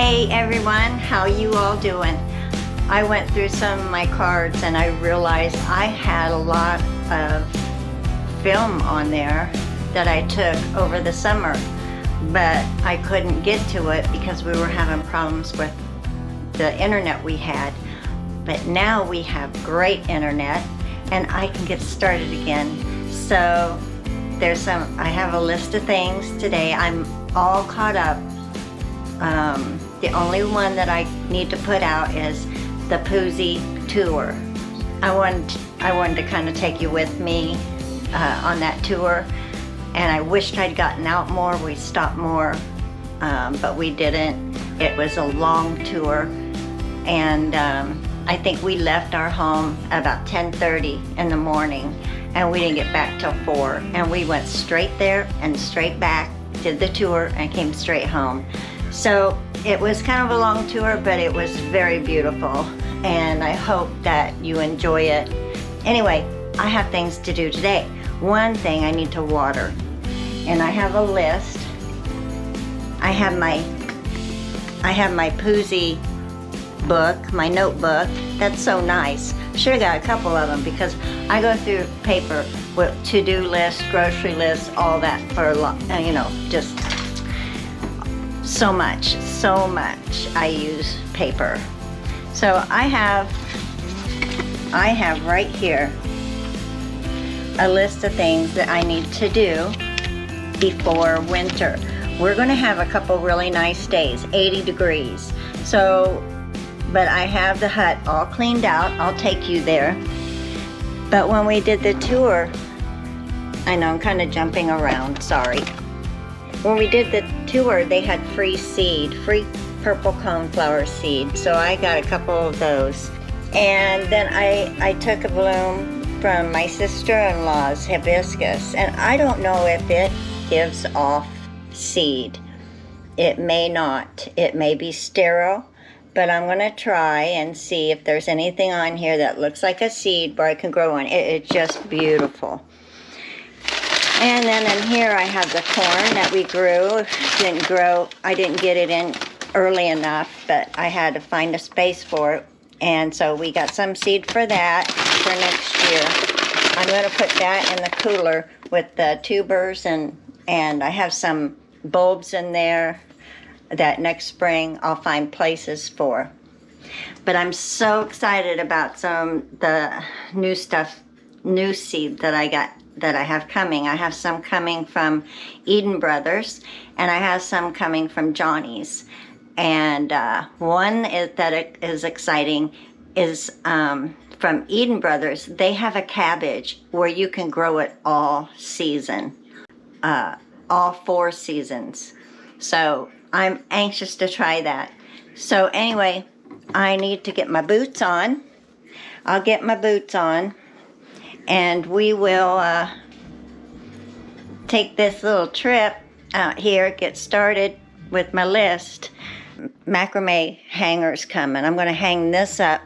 Hey everyone, how you all doing? I went through some of my cards and I realized I had a lot of film on there that I took over the summer, but I couldn't get to it because we were having problems with the internet we had. But now we have great internet and I can get started again. So I have a list of things today. I'm all caught up. The only one that I need to put out is the Poozy tour. I wanted to kind of take you with me on that tour, and I wished I'd gotten out more. We stopped more, but we didn't. It was a long tour, and I think we left our home about 10:30 in the morning, and we didn't get back till 4. And we went straight there and straight back, did the tour, and came straight home. So it was kind of a long tour, but it was very beautiful, and I hope that you enjoy it. Anyway, I have things to do today. One thing, I need to water, and I have a list. I have my Poozy book, my notebook. That's so nice. Should have got a couple of them because I go through paper with to-do list, grocery list, all that for a lot, just so much I use paper. So I have right here a list of things that I need to do before winter. We're going to have a couple really nice days, 80 degrees. So, but I have the hut all cleaned out. I'll take you there. But when we did the tour, I know I'm kind of jumping around, sorry. When we did the tour, they had free purple coneflower seed. So I got a couple of those. And then I took a bloom from my sister-in-law's hibiscus. And I don't know if it gives off seed. It may not. It may be sterile. But I'm going to try and see if there's anything on here that looks like a seed where I can grow one. It's just beautiful. And then in here I have the corn that we grew. Didn't grow. I didn't get it in early enough, but I had to find a space for it. And so we got some seed for that for next year. I'm going to put that in the cooler with the tubers, and I have some bulbs in there that next spring I'll find places for. But I'm so excited about the new seed that I have coming. I have some coming from Eden Brothers, and I have some coming from Johnny's. And one that is exciting is from Eden Brothers. They have a cabbage where you can grow it all season, all 4 seasons. So I'm anxious to try that. So anyway, I need to get my boots on. I'll get my boots on, and we will take this little trip out here, get started with my list. Macrame hangers coming. I'm going to hang this up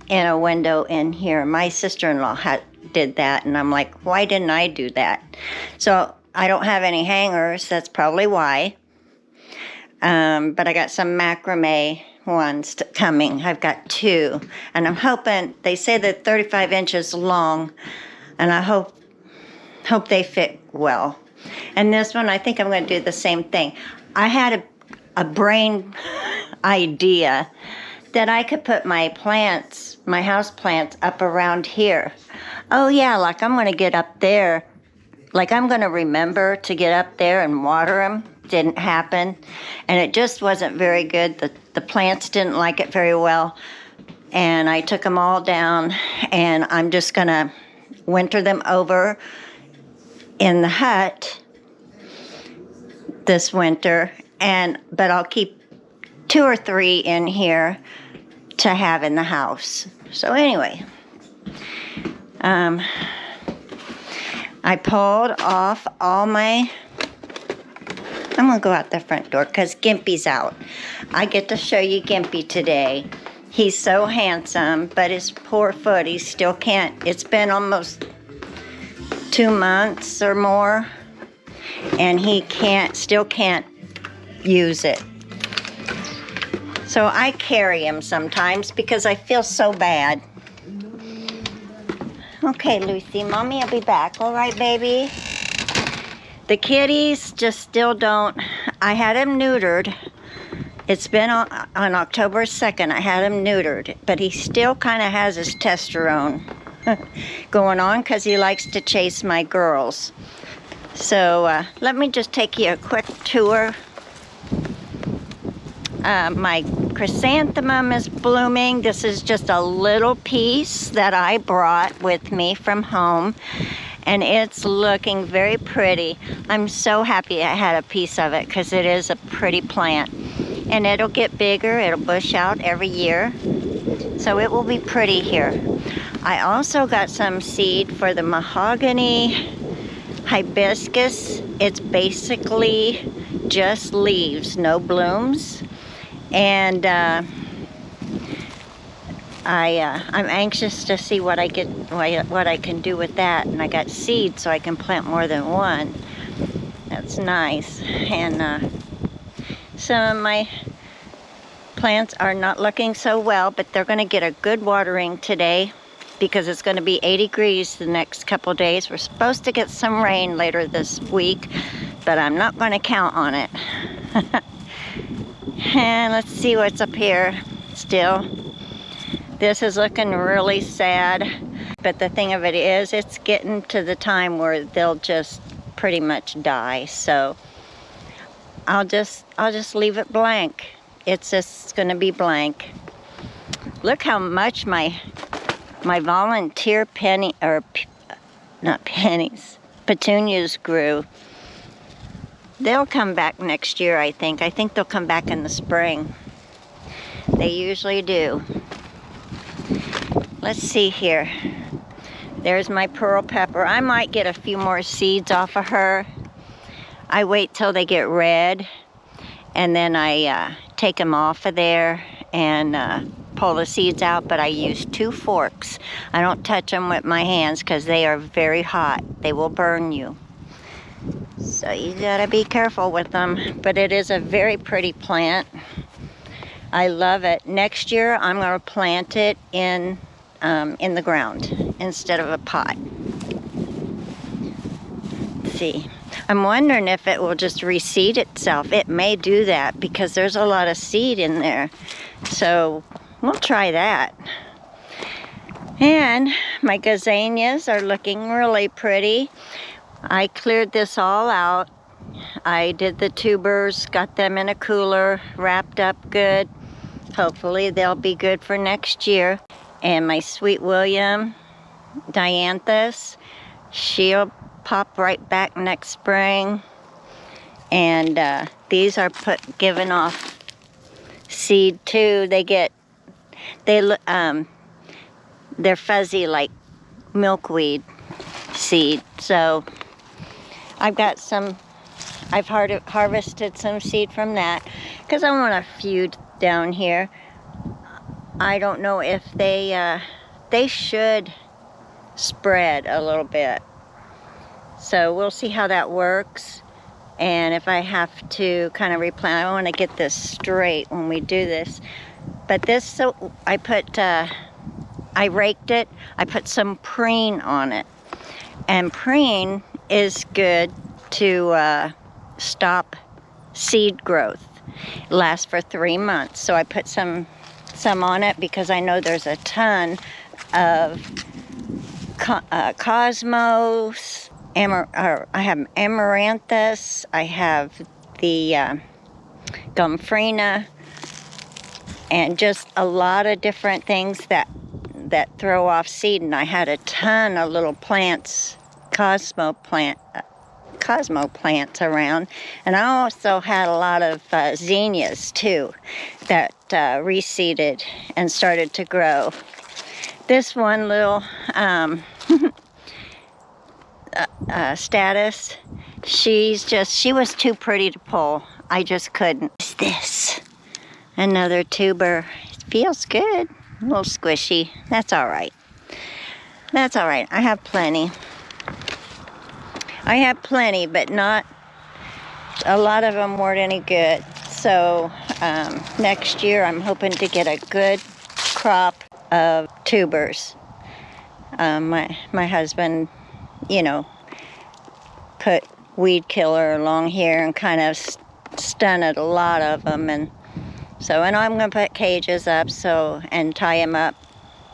in a window in here. My sister-in-law did that, and I'm like, why didn't I do that? So I don't have any hangers. That's probably why. But I got some macrame ones coming. I've got 2, and I'm hoping, they say they're 35 inches long, and I hope they fit well. And this one, I think I'm going to do the same thing. I had a brain idea that I could put my house plants up around here. Oh yeah, like I'm going to get up there. Like I'm going to remember to get up there and water them. Didn't happen, and it just wasn't very good. The plants didn't like it very well, and I took them all down, and I'm just going to winter them over in the hut this winter, but I'll keep 2 or 3 in here to have in the house. So anyway, I pulled off all my, I'm going to go out the front door because Gimpy's out. I get to show you Gimpy today. He's so handsome, but his poor foot, he still can't. It's been almost 2 months or more, and he still can't use it. So I carry him sometimes because I feel so bad. Okay, Lucy, Mommy will be back. All right, baby? The kitties just still don't. I had him neutered. It's been on October 2nd. I had him neutered, but he still kind of has his testosterone going on because he likes to chase my girls. So let me just take you a quick tour. My chrysanthemum is blooming. This is just a little piece that I brought with me from home, and it's looking very pretty. I'm so happy I had a piece of it because it is a pretty plant, and it'll get bigger. It'll bush out every year, so it will be pretty here. I also got some seed for the mahogany hibiscus. It's basically just leaves, no blooms. And I'm anxious to see what I can do with that. And I got seed, so I can plant more than one. That's nice. And some of my plants are not looking so well, but they're going to get a good watering today because it's going to be 80 degrees the next couple days. We're supposed to get some rain later this week, but I'm not going to count on it. And let's see what's up here still. This is looking really sad, but the thing of it is, it's getting to the time where they'll just pretty much die. So I'll just leave it blank. It's just going to be blank. Look how much my volunteer petunias grew. They'll come back next year, I think. I think they'll come back in the spring. They usually do. Let's see here. There's my pearl pepper. I might get a few more seeds off of her. I wait till they get red, and then I take them off of there and pull the seeds out, but I use 2 forks. I don't touch them with my hands because they are very hot. They will burn you. So you gotta be careful with them, but it is a very pretty plant. I love it. Next year I'm gonna plant it in the ground instead of a pot. Let's see. I'm wondering if it will just reseed itself. It may do that because there's a lot of seed in there. So we'll try that. And my gazanias are looking really pretty. I cleared this all out. I did the tubers, got them in a cooler, wrapped up good. Hopefully they'll be good for next year. And my Sweet William dianthus, she'll pop right back next spring. And these are given off seed too. They're fuzzy like milkweed seed. So I've harvested some seed from that because I want a few down here. I don't know if they should spread a little bit. So we'll see how that works. And if I have to kind of replant, I want to get this straight when we do this. But this, so I raked it. I put some preen on it. And preen is good to stop seed growth. It lasts for 3 months. So I put some on it because I know there's a ton of cosmos. I have amaranthus. I have the gomphrena, and just a lot of different things that throw off seed. And I had a ton of little plants, cosmo plants around, and I also had a lot of zinnias too that reseeded and started to grow. This one little status, she was too pretty to pull. I just couldn't. What's this? Another tuber. It feels good. A little squishy. That's all right. That's all right. I have plenty. But not a lot of them weren't any good. So next year I'm hoping to get a good crop of tubers. My husband, you know, put weed killer along here and kind of stunted a lot of them, and I'm going to put cages up and tie them up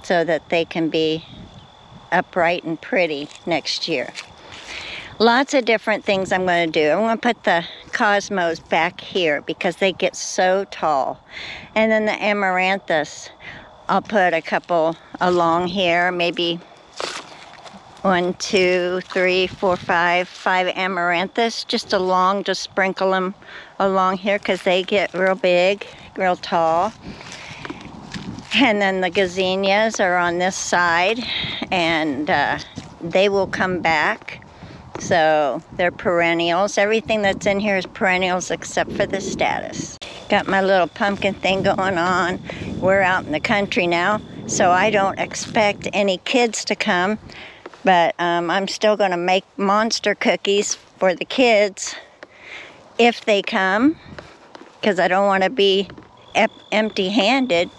so that they can be upright and pretty next year. Lots of different things I'm going to do. I'm going to put the cosmos back here because they get so tall, and then the amaranthus, I'll put a couple along here, maybe 1, 2, 3, 4, 5 amaranthus just along, just sprinkle them along here because they get real big, real tall. And then the gazinias are on this side, and they will come back. So they're perennials. Everything that's in here is perennials except for the status. Got my little pumpkin thing going on. We're out in the country now, so I don't expect any kids to come. But I'm still going to make monster cookies for the kids if they come, because I don't want to be empty-handed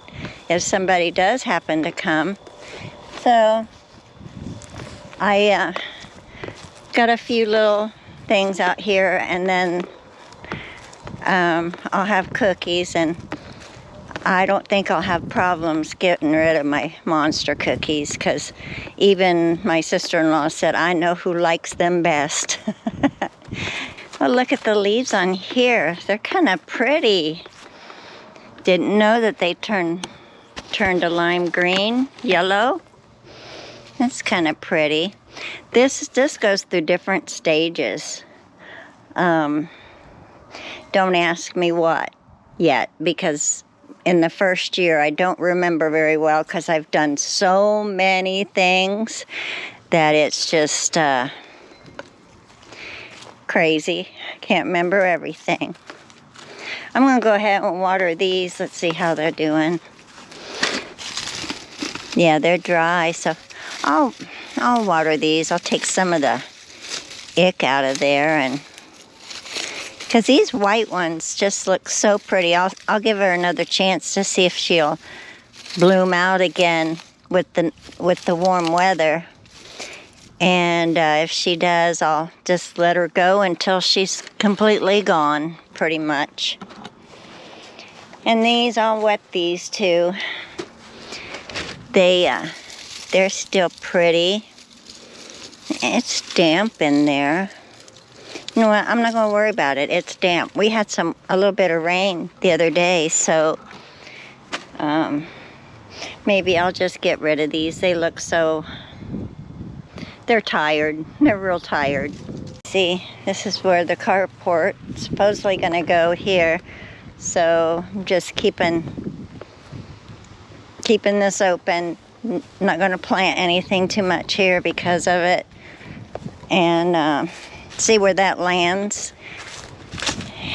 if somebody does happen to come. So I got a few little things out here, and then I'll have cookies, and I don't think I'll have problems getting rid of my monster cookies, because even my sister-in-law said, I know who likes them best. Well, look at the leaves on here. They're kind of pretty. Didn't know that they turned a lime green, yellow. That's kind of pretty. This goes through different stages. Don't ask me what yet, because in the first year I don't remember very well, because I've done so many things that it's just crazy. I can't remember everything. I'm going to go ahead and water these. Let's see how they're doing. Yeah, they're dry, so I'll water these. I'll take some of the ick out of there, and because these white ones just look so pretty. I'll give her another chance to see if she'll bloom out again with the warm weather. And if she does, I'll just let her go until she's completely gone, pretty much. And these, I'll wet these too. They're still pretty. It's damp in there. You know what? I'm not going to worry about it. It's damp. We had a little bit of rain the other day, so maybe I'll just get rid of these. They look so... They're tired. They're real tired. See, this is where the carport is supposedly going to go here. So I'm just keeping this open. I'm not going to plant anything too much here because of it. And see where that lands.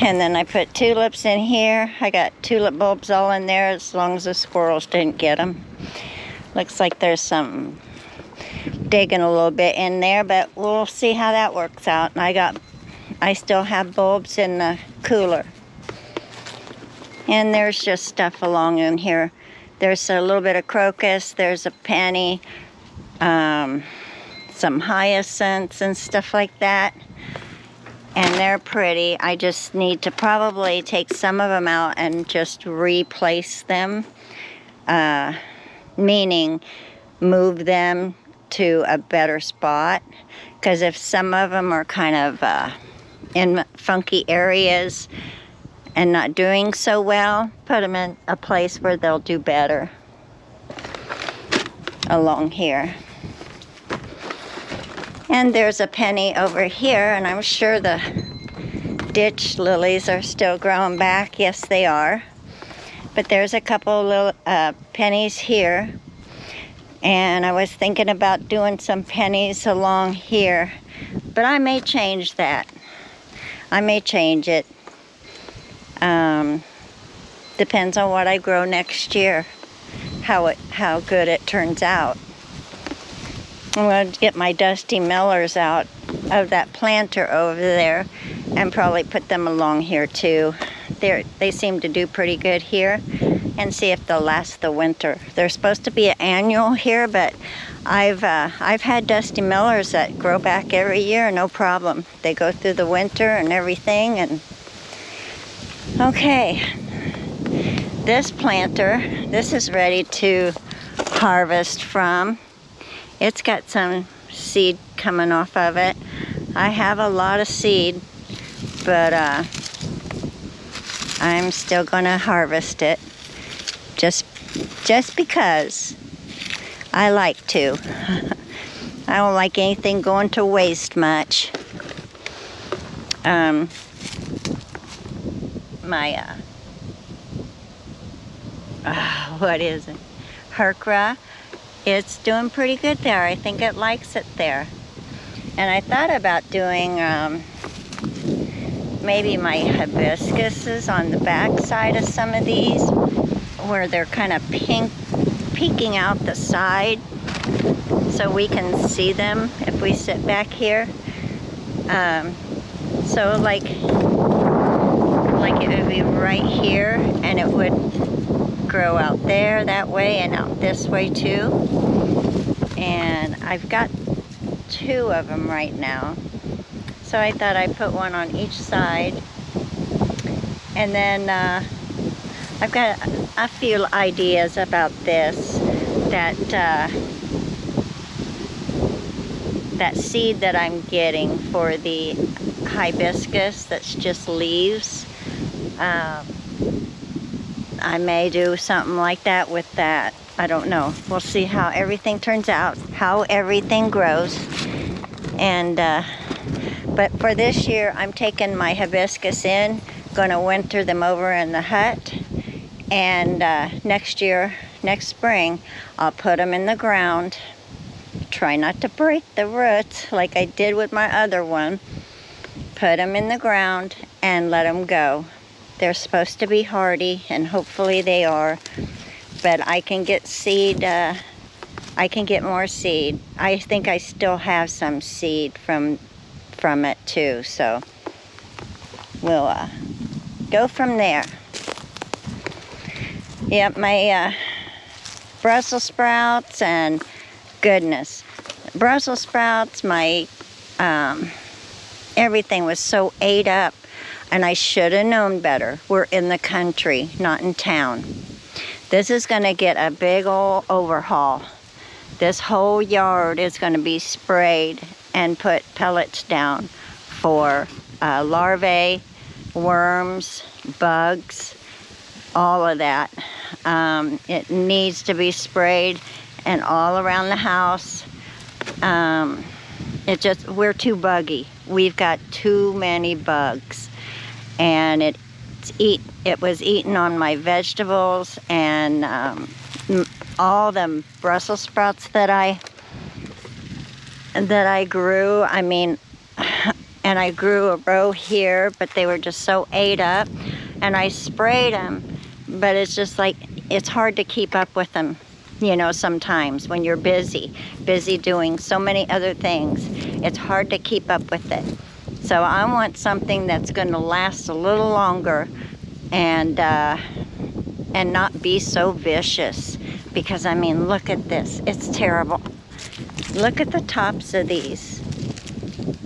And then I put tulips in here. I got tulip bulbs all in there as long as the squirrels didn't get them. Looks like there's some digging a little bit in there, but we'll see how that works out. And I still have bulbs in the cooler. And there's just stuff along in here. There's a little bit of crocus, there's a penny, some hyacinths and stuff like that. And they're pretty. I just need to probably take some of them out and just replace them. Meaning move them to a better spot, because if some of them are kind of in funky areas and not doing so well, put them in a place where they'll do better along here. And there's a penny over here, and I'm sure the ditch lilies are still growing back. Yes, they are. But there's a couple little pennies here. And I was thinking about doing some pennies along here, but I may change that. I may change it. Depends on what I grow next year, how good it turns out. I'm going to get my dusty millers out of that planter over there and probably put them along here too they seem to do pretty good here, and see if they'll last the winter. They're supposed to be an annual here, but I've had Dusty Millers that grow back every year, no problem. They go through the winter and everything. And okay, this planter, this is ready to harvest from. It's got some seed coming off of it. I have a lot of seed, but I'm still gonna harvest it just because I like to. I don't like anything going to waste much. What is it? Herkra. It's doing pretty good there. I think it likes it there. And I thought about doing maybe my hibiscuses on the back side of some of these, where they're kind of peeking out the side, so we can see them if we sit back here. So like it would be right here, and it would grow out there that way and out this way too. And I've got 2 of them right now, so I thought I'd put one on each side. And then I've got a few ideas about this, that seed that I'm getting for the hibiscus that's just leaves. I may do something like that with that. I don't know. We'll see how everything turns out, how everything grows. And but for this year, I'm taking my hibiscus in, gonna winter them over in the hut, and next spring, I'll put them in the ground. Try not to break the roots like I did with my other one. Put them in the ground and let them go. They're supposed to be hardy, and hopefully they are. But I can get seed, I can get more seed. I think I still have some seed from it too, so we'll go from there. Yep, my Brussels sprouts, and goodness, Brussels sprouts, my everything was so ate up, and I should have known better. We're in the country, not in town. This is going to get a big old overhaul. This whole yard is going to be sprayed and put pellets down for larvae, worms, bugs, all of that. It needs to be sprayed, and all around the house. We're too buggy. We've got too many bugs, and it was eating on my vegetables, and all the Brussels sprouts that I grew. I mean, and I grew a row here, but they were just so ate up, and I sprayed them, but it's just like, it's hard to keep up with them, you know, sometimes when you're busy doing so many other things. It's hard to keep up with it. So I want something that's going to last a little longer, and not be so vicious, because I mean, look at this. It's terrible. Look at the tops of these.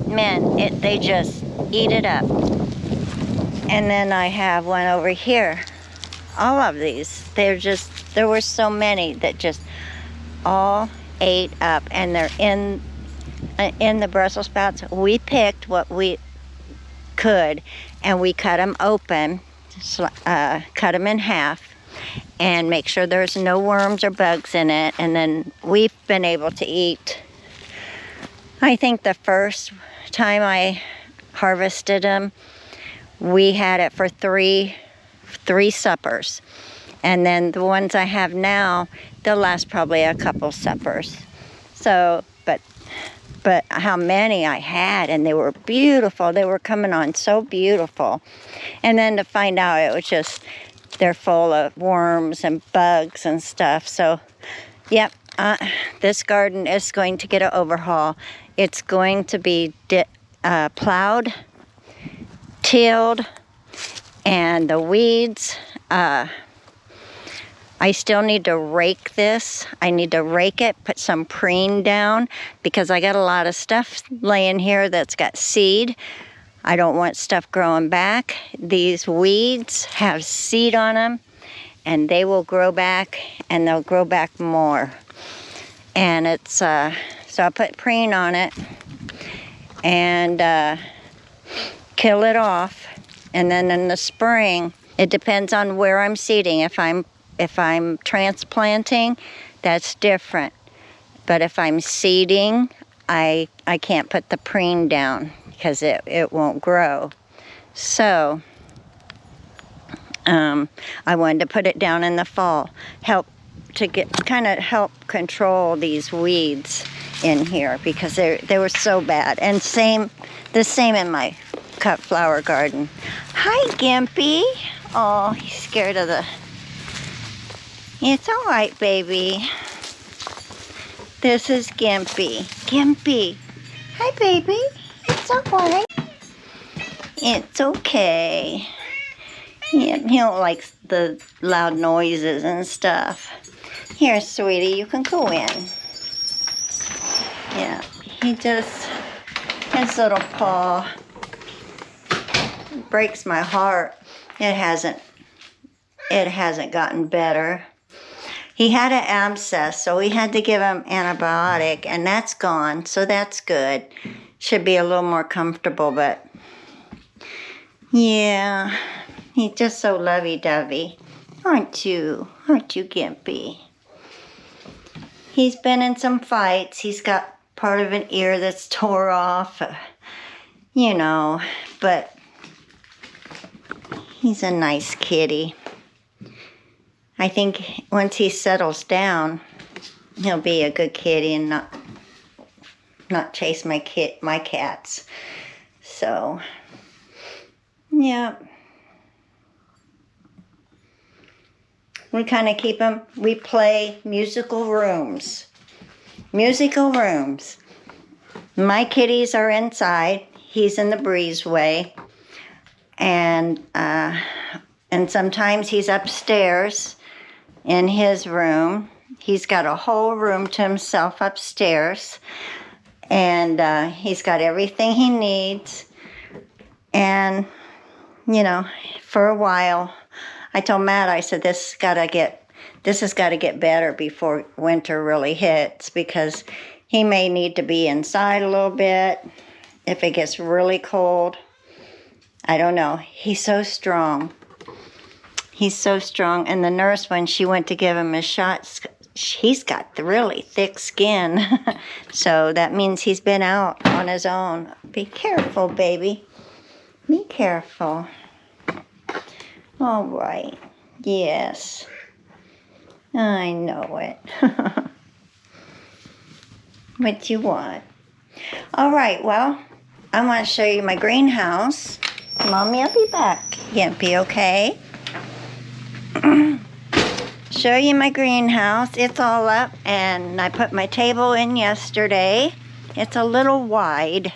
Man, they just eat it up. And then I have one over here. All of these, there were so many that just all ate up, and they're in the Brussels sprouts. We picked what we could, and we cut them open, cut them in half, and make sure there's no worms or bugs in it. And then we've been able to eat, I think the first time I harvested them, we had it for three suppers. And then the ones I have now, they'll last probably a couple suppers. So, but how many I had, and they were beautiful. They were coming on so beautiful. And then to find out it was just, they're full of worms and bugs and stuff. So, yep, this garden is going to get an overhaul. It's going to be plowed, tilled, And the weeds, I still need to rake this. I need to rake it, put some preen down, because I got a lot of stuff laying here that's got seed. I don't want stuff growing back. These weeds have seed on them, and they will grow back, and they'll grow back more. And it's, so I'll put preen on it and kill it off. And then in the spring, it depends on where I'm seeding. If I'm transplanting, that's different. But if I'm seeding, I can't put the preen down because it won't grow. So I wanted to put it down in the fall, help control these weeds in here, because they were so bad. And the same in my cut flower garden. Hi, Gimpy. Oh, he's scared of the... It's all right, baby. This is Gimpy. Gimpy. Hi, baby. It's all right. It's okay. Yeah, he don't like the loud noises and stuff. Here, sweetie, you can go in. Yeah, his little paw breaks my heart. It hasn't gotten better. He had an abscess, so we had to give him antibiotic, and that's gone, so that's good. Should be a little more comfortable, but yeah, he's just so lovey-dovey. Aren't you, Gimpy? He's been in some fights. He's got part of an ear that's tore off, you know, but he's a nice kitty. I think once he settles down, he'll be a good kitty and not chase my cats. So, yeah. We kind of keep him, we play musical rooms. Musical rooms. My kitties are inside. He's in the breezeway. And sometimes he's upstairs in his room. He's got a whole room to himself upstairs. And he's got everything he needs. And, you know, for a while, I told Matt, I said, this has got to get better before winter really hits, because he may need to be inside a little bit if it gets really cold. I don't know. He's so strong. He's so strong. And the nurse, when she went to give him his shots, he's got the really thick skin. So that means he's been out on his own. Be careful, baby. Be careful. All right. Yes. I know it. What you want? All right. Well, I want to show you my greenhouse. Mommy, I'll be back. Gimpy, okay? Show you my greenhouse. It's all up, and I put my table in yesterday. It's a little wide,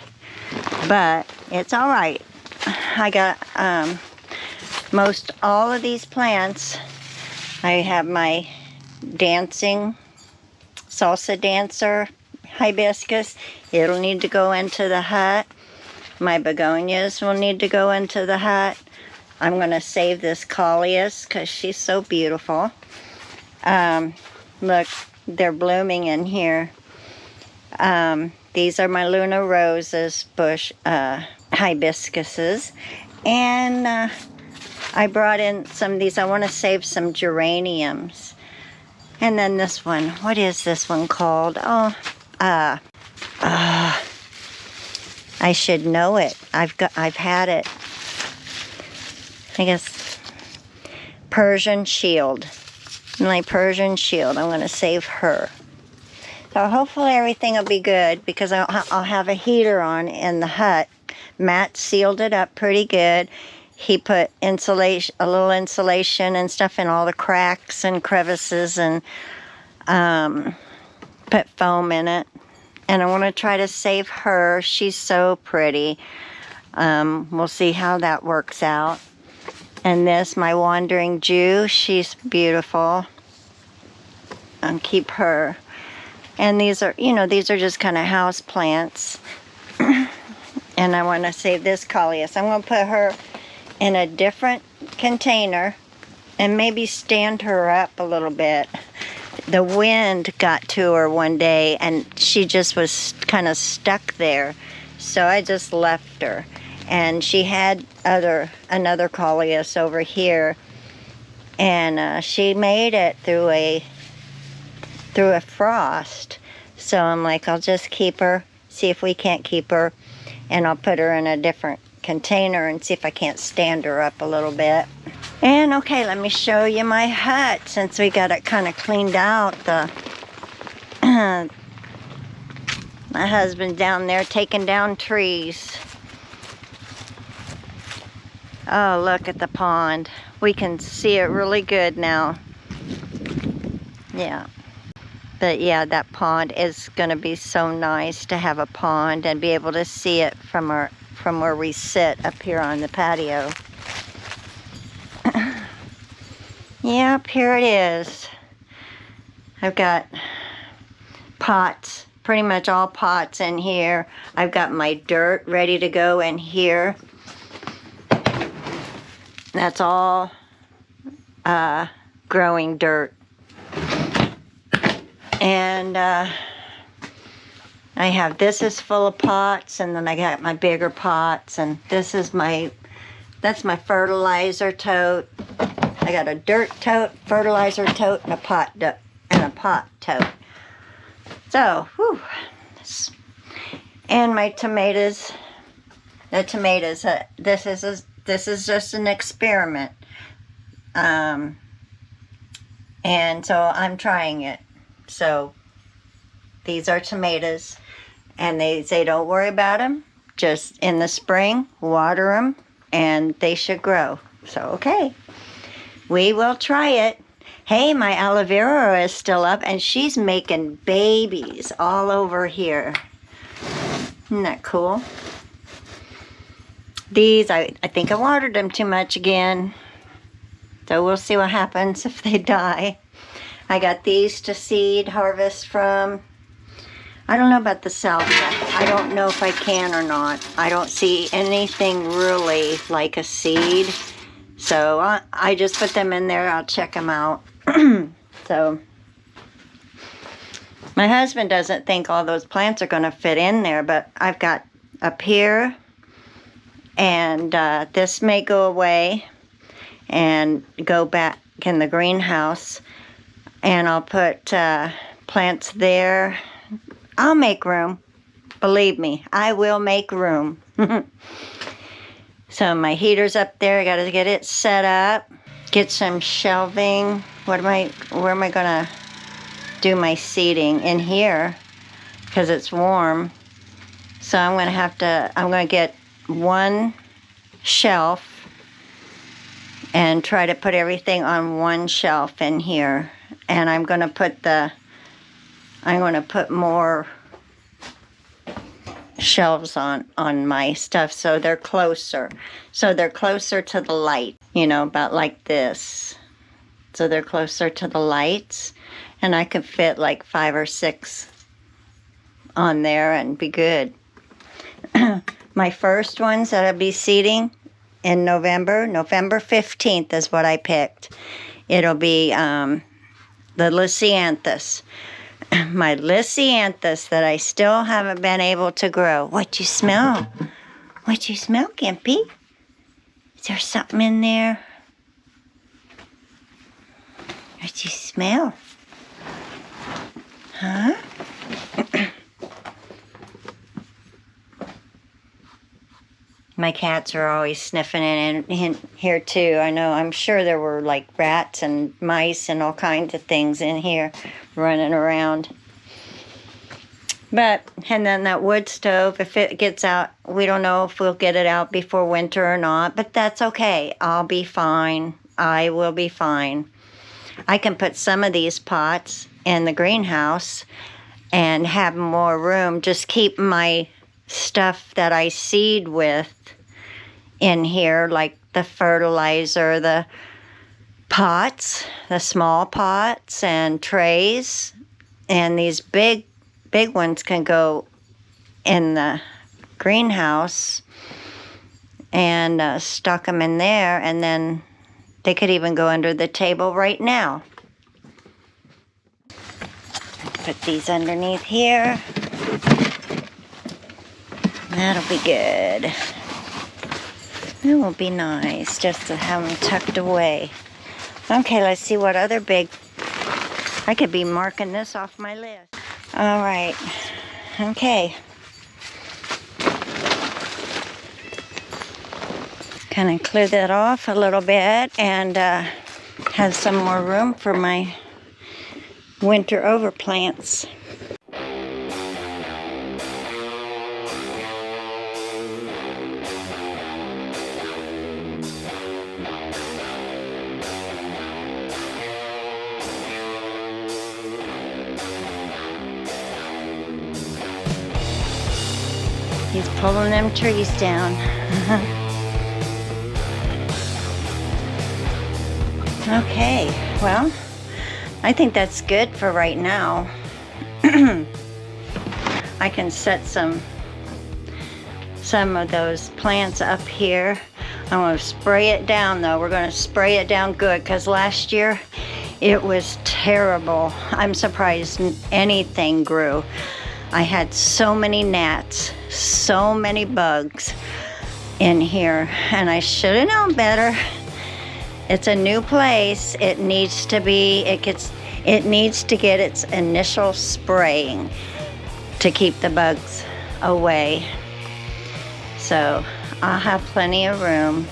but it's all right. I got most all of these plants. I have my dancing salsa dancer hibiscus. It'll need to go into the hut. My begonias will need to go into the hut. I'm going to save this Coleus because she's so beautiful. Look, they're blooming in here. These are my Luna Roses bush hibiscuses. And I brought in some of these. I want to save some geraniums. And then this one. What is this one called? Oh, I should know it. I've had it. I guess Persian Shield. My Persian Shield. I'm going to save her. So hopefully everything will be good, because I'll have a heater on in the hut. Matt sealed it up pretty good. He put insulation, a little insulation and stuff in all the cracks and crevices, and put foam in it. And I want to try to save her. She's so pretty. We'll see how that works out. And this, my wandering Jew, she's beautiful. And keep her. And these are, you know, these are just kind of house plants. And I want to save this Coleus. I'm going to put her in a different container and maybe stand her up a little bit. The wind got to her one day and she just was kind of stuck there. So I just left her. And she had another Coleus over here. And she made it through a frost. So I'm like, I'll just keep her, see if we can't keep her. And I'll put her in a different container and see if I can't stand her up a little bit. And okay, let me show you my hut since we got it kind of cleaned out. My husband's down there taking down trees. Oh, look at the pond. We can see it really good now. Yeah. But yeah, that pond is going to be so nice to have a pond and be able to see it from where we sit up here on the patio. Yep, here it is. I've got pots, pretty much all pots in here. I've got my dirt ready to go in here. That's all growing dirt. And I have, this is full of pots, and then I got my bigger pots, and this is that's my fertilizer tote. I got a dirt tote, fertilizer tote, and a pot tote. So, whew. And my tomatoes. The tomatoes. This is just an experiment. And so I'm trying it. So these are tomatoes, and they say don't worry about them. Just in the spring, water them, and they should grow. So, okay. We will try it. Hey, my aloe vera is still up, and she's making babies all over here. Isn't that cool? These, I think I watered them too much again. So we'll see what happens if they die. I got these to seed, harvest from. I don't know about the salvia. I don't know if I can or not. I don't see anything really like a seed. So I just put them in there. I'll check them out. So my husband doesn't think all those plants are going to fit in there, but I've got up here, and this may go away and go back in the greenhouse, and I'll put plants there. I'll make room. Believe me, I will make room. So my heater's up there. I got to get it set up. Get some shelving. Where am I gonna do my seating? In here, because it's warm. So I'm gonna get one shelf and try to put everything on one shelf in here. And I'm gonna put more shelves on my stuff, so they're closer. So they're closer to the light, you know, about like this. So they're closer to the lights, and I could fit like 5 or 6 on there and be good. My first ones that I'll be seeding in November 15th is what I picked. It'll be the Lysianthus. My Lysianthus that I still haven't been able to grow. What you smell? What you smell, Gimpy? Is there something in there? What you smell? Huh? My cats are always sniffing in here too. I know, I'm sure there were like rats and mice and all kinds of things in here running around. And then that wood stove, if it gets out, we don't know if we'll get it out before winter or not, but that's okay. I'll be fine. I will be fine. I can put some of these pots in the greenhouse and have more room. Just keep my stuff that I seed with in here, like the fertilizer, the pots, the small pots and trays, and these big ones can go in the greenhouse, and stuck them in there, and then they could even go under the table right now. Put these underneath here. That'll be good. That will be nice just to have them tucked away. Okay, let's see what other big... I could be marking this off my list. All right. Okay. Kind of clear that off a little bit and have some more room for my winter overplants. He's pulling them trees down. Okay, well, I think that's good for right now. I can set some of those plants up here. I'm going to spray it down though. We're going to spray it down good because last year it was terrible. I'm surprised anything grew. I had so many gnats, so many bugs in here, and I should have known better. It's a new place. It needs to get its initial spraying to keep the bugs away. So I'll have plenty of room.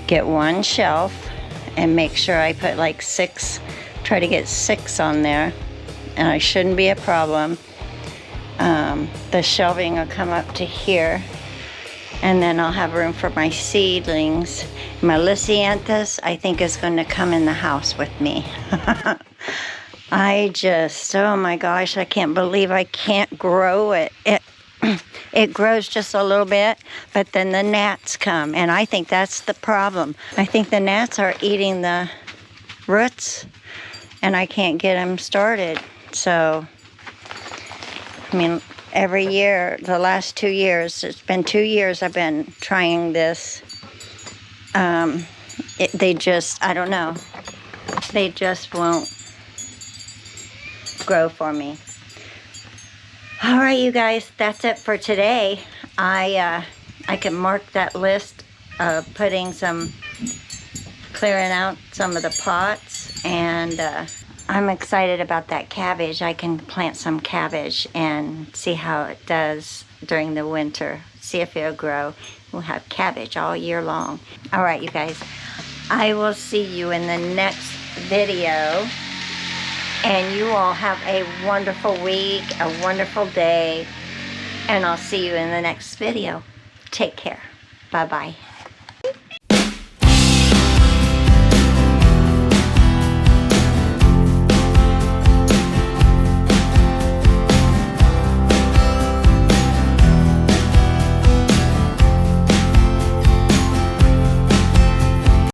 Get one shelf and make sure I put like 6, try to get 6 on there, and I shouldn't be a problem. The shelving will come up to here, and then I'll have room for my seedlings. My Lysianthus, I think, is going to come in the house with me. Oh my gosh, I can't believe I can't grow it. It grows just a little bit, but then the gnats come, and I think that's the problem. I think the gnats are eating the roots, and I can't get them started. So, I mean, every year, the last 2 years, it's been 2 years I've been trying this. They just, I don't know, they just won't grow for me. All right, you guys, that's it for today. I can mark that list of clearing out some of the pots, and I'm excited about that cabbage. I can plant some cabbage and see how it does during the winter. See if it'll grow. We'll have cabbage all year long. All right, you guys. I will see you in the next video. And you all have a wonderful week, a wonderful day. And I'll see you in the next video. Take care. Bye-bye.